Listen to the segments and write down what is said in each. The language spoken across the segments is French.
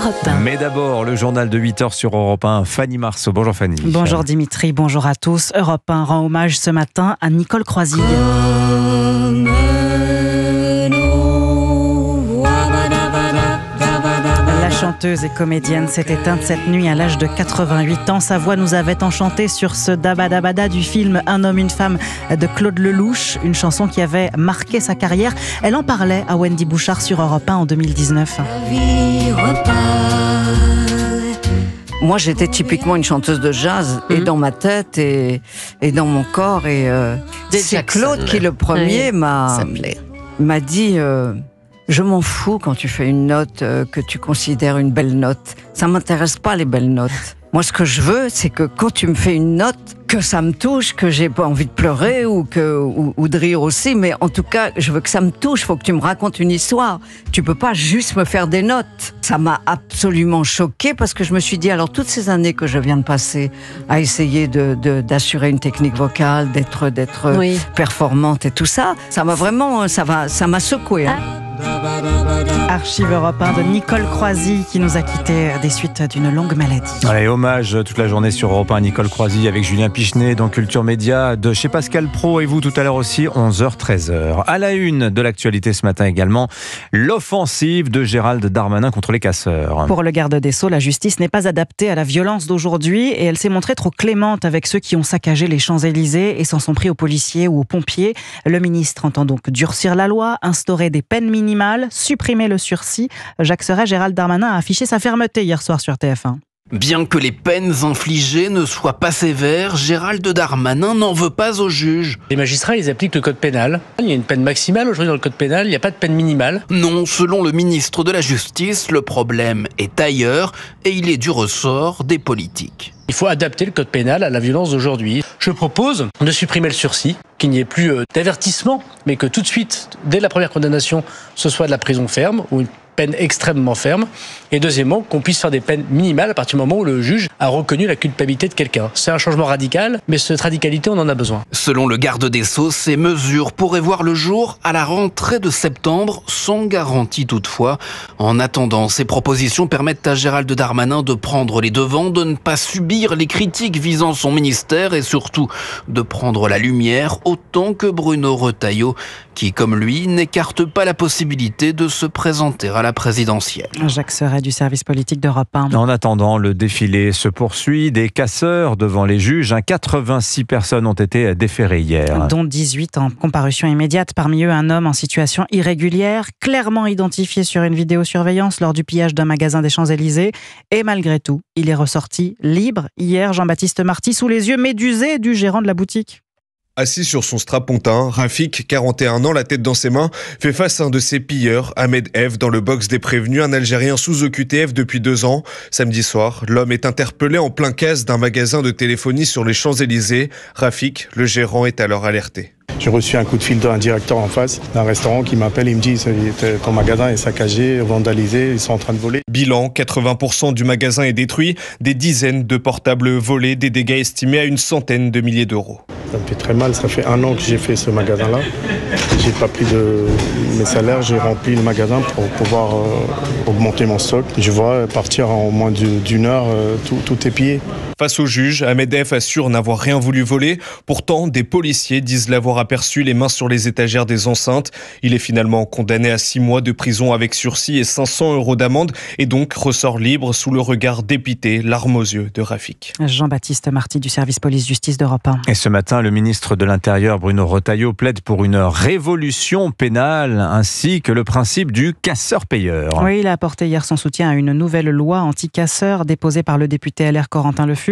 Europe 1. Mais d'abord, le journal de 8h sur Europe 1. Fanny Marceau. Bonjour Fanny. Bonjour Dimitri, bonjour à tous. Europe 1 rend hommage ce matin à Nicole Croisille. La chanteuse et comédienne s'est éteinte cette nuit à l'âge de 88 ans. Sa voix nous avait enchantés sur ce Dabadabada du film Un homme, une femme de Claude Lelouch, une chanson qui avait marqué sa carrière. Elle en parlait à Wendy Bouchard sur Europe 1 en 2019. Moi, j'étais typiquement une chanteuse de jazz, et dans ma tête et dans mon corps. Et c'est Claude qui, le premier, m'a dit je m'en fous quand tu fais une note que tu considères une belle note. Ça m'intéresse pas les belles notes. Moi, ce que je veux, c'est que quand tu me fais une note, que ça me touche, que j'ai pas envie de pleurer ou de rire aussi, mais en tout cas, je veux que ça me touche. Faut que tu me racontes une histoire. Tu peux pas juste me faire des notes. Ça m'a absolument choquée parce que je me suis dit, alors toutes ces années que je viens de passer à essayer d'assurer une technique vocale, d'être performante et tout ça, ça m'a vraiment, ça m'a secouée. Archive Europe 1 de Nicole Croisille qui nous a quittés des suites d'une longue maladie. Allez, hommage toute la journée sur Europe 1 à Nicole Croisille avec Julien Pichenet dans Culture Média de chez Pascal Pro et vous tout à l'heure aussi 11h-13h. À la une de l'actualité ce matin également, l'offensive de Gérald Darmanin contre les casseurs. Pour le garde des Sceaux, la justice n'est pas adaptée à la violence d'aujourd'hui et elle s'est montrée trop clémente avec ceux qui ont saccagé les Champs-Élysées et s'en sont pris aux policiers ou aux pompiers. Le ministre entend donc durcir la loi, instaurer des peines minimales, supprimer le sursis. Jacques Serret, Gérald Darmanin a affiché sa fermeté hier soir sur TF1. Bien que les peines infligées ne soient pas sévères, Gérald Darmanin n'en veut pas aux juges. Les magistrats, ils appliquent le code pénal. Il y a une peine maximale aujourd'hui dans le code pénal, il n'y a pas de peine minimale. Non, selon le ministre de la Justice, le problème est ailleurs et il est du ressort des politiques. Il faut adapter le code pénal à la violence d'aujourd'hui. Je propose de supprimer le sursis, qu'il n'y ait plus d'avertissement, mais que tout de suite, dès la première condamnation, ce soit de la prison ferme ou une peine extrêmement ferme. Et deuxièmement, qu'on puisse faire des peines minimales à partir du moment où le juge a reconnu la culpabilité de quelqu'un. C'est un changement radical, mais cette radicalité, on en a besoin. Selon le garde des Sceaux, ces mesures pourraient voir le jour à la rentrée de septembre, sans garantie toutefois. En attendant, ces propositions permettent à Gérald Darmanin de prendre les devants, de ne pas subir les critiques visant son ministère et surtout de prendre la lumière autant que Bruno Retailleau, qui, comme lui, n'écarte pas la possibilité de se présenter à la présidentielle. Jacques Serret du service politique d'Europe 1. En attendant, le défilé se poursuit. Des casseurs devant les juges. 86 personnes ont été déférées hier. Dont 18 en comparution immédiate. Parmi eux, un homme en situation irrégulière, clairement identifié sur une vidéosurveillance lors du pillage d'un magasin des Champs-Élysées. Et malgré tout, il est ressorti libre hier. Jean-Baptiste Marty, sous les yeux médusés du gérant de la boutique. Assis sur son strapontin, Rafik, 41 ans, la tête dans ses mains, fait face à un de ses pilleurs, Ahmed F, dans le box des prévenus, un Algérien sous OQTF depuis 2 ans. Samedi soir, l'homme est interpellé en plein caisse d'un magasin de téléphonie sur les Champs-Élysées. Rafik, le gérant, est alors alerté. J'ai reçu un coup de fil d'un directeur en face d'un restaurant qui m'appelle, il me dit ton magasin est saccagé, vandalisé, ils sont en train de voler. Bilan, 80% du magasin est détruit, des dizaines de portables volés, des dégâts estimés à une centaine de milliers d'euros. Ça me fait très mal, ça fait 1 an que j'ai fait ce magasin-là. J'ai pas pris de mes salaires, j'ai rempli le magasin pour pouvoir augmenter mon stock. Je vois partir en moins d'une heure, tout est pillé. Face au juge, Ahmed F assure n'avoir rien voulu voler. Pourtant, des policiers disent l'avoir aperçu les mains sur les étagères des enceintes. Il est finalement condamné à 6 mois de prison avec sursis et 500 € d'amende et donc ressort libre sous le regard dépité, larmes aux yeux de Rafik. Jean-Baptiste Marty du service police-justice d'Europe 1. Et ce matin, le ministre de l'Intérieur, Bruno Retailleau, plaide pour une révolution pénale ainsi que le principe du casseur-payeur. Oui, il a apporté hier son soutien à une nouvelle loi anti-casseurs déposée par le député LR Corentin Le Fur.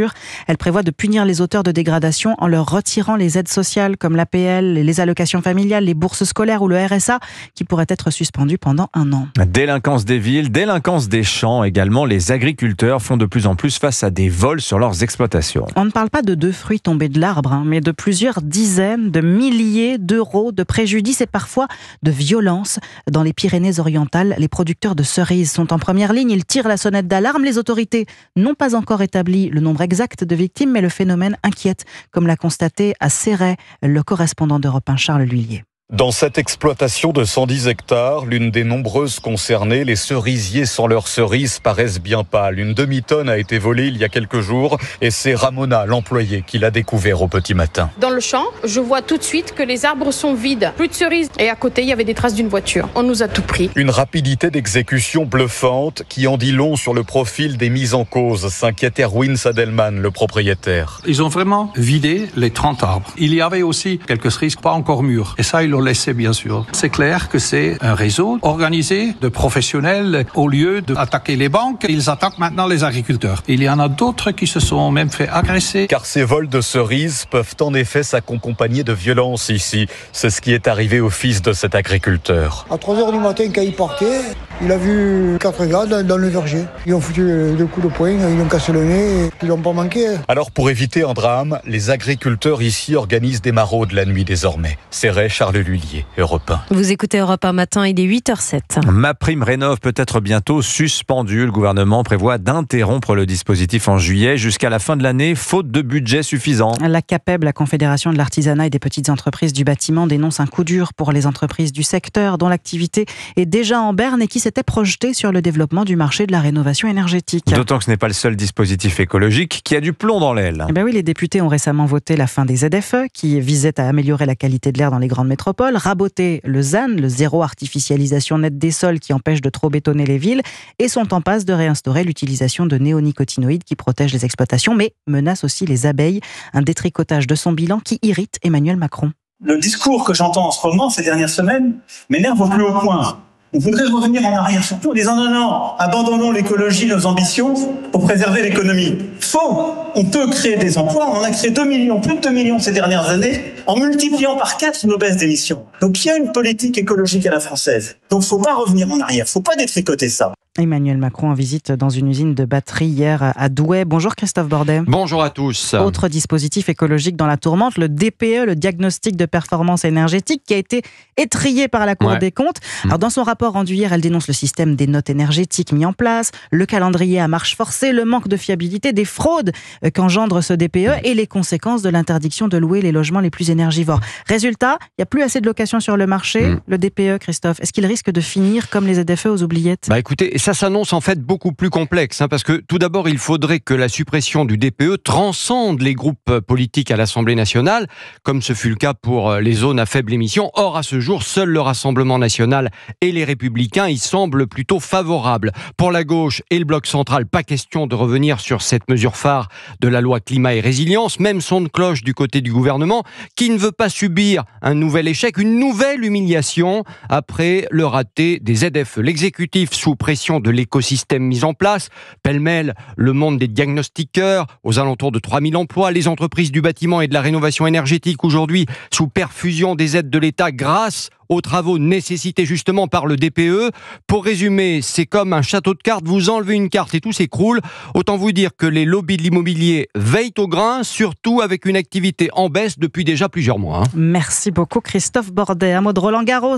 Elle prévoit de punir les auteurs de dégradation en leur retirant les aides sociales comme l'APL, les allocations familiales, les bourses scolaires ou le RSA qui pourraient être suspendues pendant 1 an. Délinquance des villes, délinquance des champs également. Les agriculteurs font de plus en plus face à des vols sur leurs exploitations. On ne parle pas de 2 fruits tombés de l'arbre, mais de plusieurs dizaines de milliers d'euros de préjudice et parfois de violence. Dans les Pyrénées-Orientales, les producteurs de cerises sont en première ligne. Ils tirent la sonnette d'alarme. Les autorités n'ont pas encore établi le nombre exact de victimes, mais le phénomène inquiète, comme l'a constaté à Céret le correspondant d'Europe 1, Charles L'Huillier. Dans cette exploitation de 110 hectares, l'une des nombreuses concernées, les cerisiers sans leurs cerises paraissent bien pâles. Une demi-tonne a été volée il y a quelques jours et c'est Ramona, l'employée, qui l'a découvert au petit matin. Dans le champ, je vois tout de suite que les arbres sont vides. Plus de cerises. Et à côté, il y avait des traces d'une voiture. On nous a tout pris. Une rapidité d'exécution bluffante qui en dit long sur le profil des mises en cause, s'inquiète Erwin Sadelman, le propriétaire. Ils ont vraiment vidé les 30 arbres. Il y avait aussi quelques cerises pas encore mûres. Et ça, ils l'ont laissé, bien sûr. C'est clair que c'est un réseau organisé de professionnels. Au lieu d'attaquer les banques, ils attaquent maintenant les agriculteurs. Il y en a d'autres qui se sont même fait agresser. Car ces vols de cerises peuvent en effet s'accompagner de violence ici. C'est ce qui est arrivé au fils de cet agriculteur. À 3h du matin, quand il partait, il a vu 4 gars dans le verger. Ils ont foutu 2 coups de poing, ils ont cassé le nez, ils n'ont pas manqué. Alors pour éviter un drame, les agriculteurs ici organisent des maraudes la nuit désormais. C'est Charles Lullier, Europe 1. Vous écoutez Europe 1 matin, il est 8h07. MaPrimeRénov' peut être bientôt suspendu. Le gouvernement prévoit d'interrompre le dispositif en juillet jusqu'à la fin de l'année, faute de budget suffisant. La CAPEB, la Confédération de l'artisanat et des petites entreprises du bâtiment, dénonce un coup dur pour les entreprises du secteur dont l'activité est déjà en berne et qui s'était projetée sur le développement du marché de la rénovation énergétique. D'autant que ce n'est pas le seul dispositif écologique qui a du plomb dans l'aile. Eh bien oui, les députés ont récemment voté la fin des ZFE qui visaient à améliorer la qualité de l'air dans les grandes métropoles, raboter le ZAN, le zéro artificialisation nette des sols qui empêche de trop bétonner les villes, et sont en passe de réinstaurer l'utilisation de néonicotinoïdes qui protègent les exploitations, mais menacent aussi les abeilles. Un détricotage de son bilan qui irrite Emmanuel Macron. Le discours que j'entends en ce moment, ces dernières semaines, m'énerve au plus haut point. On voudrait revenir en arrière, surtout en disant non, abandonnons l'écologie, nos ambitions, pour préserver l'économie. Faux. On peut créer des emplois, on en a créé 2 millions, plus de 2 millions ces dernières années, en multipliant par 4 nos baisses d'émissions. Donc il y a une politique écologique à la française. Donc il ne faut pas revenir en arrière, il ne faut pas détricoter ça. Emmanuel Macron en visite dans une usine de batterie hier à Douai. Bonjour Christophe Bordet. Bonjour à tous. Autre dispositif écologique dans la tourmente, le DPE, le diagnostic de performance énergétique, qui a été étrillé par la Cour des comptes. Alors dans son rapport rendu hier, elle dénonce le système des notes énergétiques mis en place, le calendrier à marche forcée, le manque de fiabilité, des fraudes qu'engendre ce DPE et les conséquences de l'interdiction de louer les logements les plus énergivores. Résultat, il n'y a plus assez de locations sur le marché. Le DPE, Christophe, est-ce qu'il risque de finir comme les ZFE aux oubliettes ? Écoutez, ça s'annonce en fait beaucoup plus complexe, parce que tout d'abord, il faudrait que la suppression du DPE transcende les groupes politiques à l'Assemblée nationale, comme ce fut le cas pour les zones à faible émission. Or, à ce jour, seul le Rassemblement national et les Républicains y semblent plutôt favorables. Pour la gauche et le Bloc central, pas question de revenir sur cette mesure phare de la loi climat et résilience, même son de cloche du côté du gouvernement, qui ne veut pas subir un nouvel échec, une nouvelle humiliation après le raté des ZFE. L'exécutif, sous pression de l'écosystème mis en place, pêle-mêle le monde des diagnostiqueurs, aux alentours de 3000 emplois, les entreprises du bâtiment et de la rénovation énergétique aujourd'hui sous perfusion des aides de l'État grâce aux travaux nécessités justement par le DPE. Pour résumer, c'est comme un château de cartes, vous enlevez une carte et tout s'écroule. Autant vous dire que les lobbies de l'immobilier veillent au grain, surtout avec une activité en baisse depuis déjà plusieurs mois. Merci beaucoup Christophe Bordet. Un mot de Roland Garros,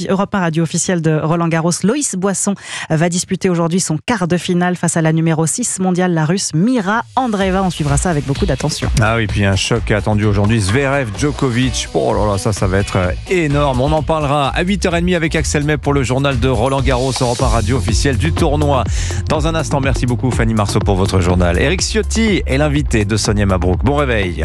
Europe 1 radio officielle de Roland Garros. Loïs Boisson va disputer aujourd'hui son quart de finale face à la numéro 6 mondiale, la Russe Mira Andreeva. On suivra ça avec beaucoup d'attention. Ah oui, puis un choc attendu aujourd'hui, Zverev-Djokovic. Oh là là, ça va être énorme. On en parlera à 8h30 avec Axel May pour le journal de Roland Garros, Europe 1 radio officielle du tournoi. Dans un instant, merci beaucoup Fanny Marceau pour votre journal. Éric Ciotti est l'invité de Sonia Mabrouk. Bon réveil.